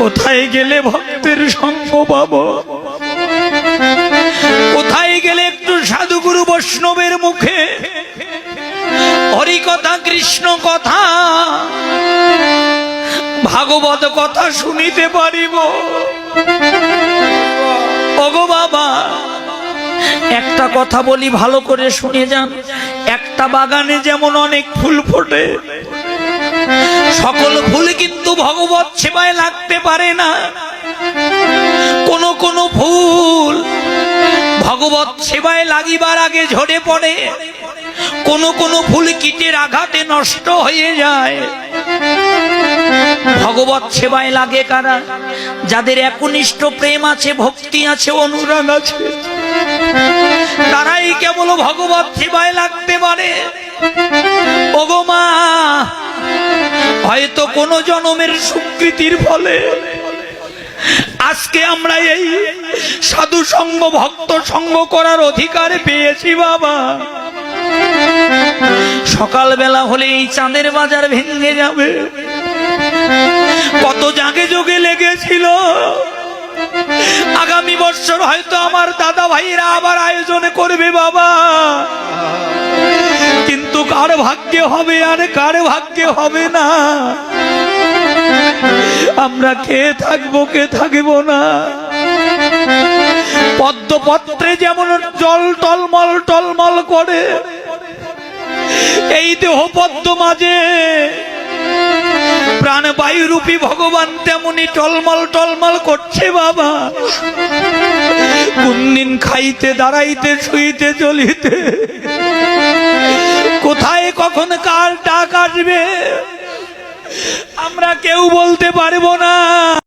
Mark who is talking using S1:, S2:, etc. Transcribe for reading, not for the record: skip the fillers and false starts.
S1: কোথায় গেলে ভক্তের সঙ্গ পাবো, কোথায় গেলে একটু সাধুগুরু বৈষ্ণবের মুখে হরি কথা, কৃষ্ণ কথা, ভাগবত কথা শুনিতে পারিব। ওগো বাবা, একটা কথা বলি, ভালো করে শুনে যান। একটা বাগানে যেমন অনেক ফুল ফোটে, সকল ফুল কিন্তু ভগবত সেবায় লাগতে পারে না। কোন কোন ফুল ভগবত সেবায় লাগিবার আগে ঝরে পড়ে, কোন কোন ফুল কীটের আঘাতে নষ্ট হয়ে যায়। ভগবত সেবায় লাগে কারা? যাদের একনিষ্ঠ প্রেম আছে, ভক্তি আছে, অনুরাগ আছে, তারাই কেবল ভগবত সেবায় লাগতে পারে। ওগো মা, হয়তো কোন জন্মের সুকৃতির ফলে আজকে আমরা এই সাধু সঙ্গ, ভক্ত সঙ্গ করার অধিকার পেয়েছি বাবা। সকালবেলা হলে এই চাঁদের বাজার ভেঙে যাবে। কত জাগে যোগে লেগেছিল, আগামী বছর হয়তো আমার দাদা ভাইরা আবার আয়োজন করবে বাবা। কিন্তু কার ভাগ্যে হবে আর কার ভাগ্যে হবে না, আমরা কে থাকবো কে থাকবো না। পদ্মপত্রে যেমন জল টলমল টলমল করে, এই দেহ পদ্ম মাঝে প্রাণবায়ু রূপী ভগবান তেমনি টলমল টলমল করছে বাবা। কোনদিন খাইতে, দাঁড়াইতে, শুইতে, চলিতে কোথায় কখন কার ডাক আসবে আমরা কেউ বলতে পারবো না।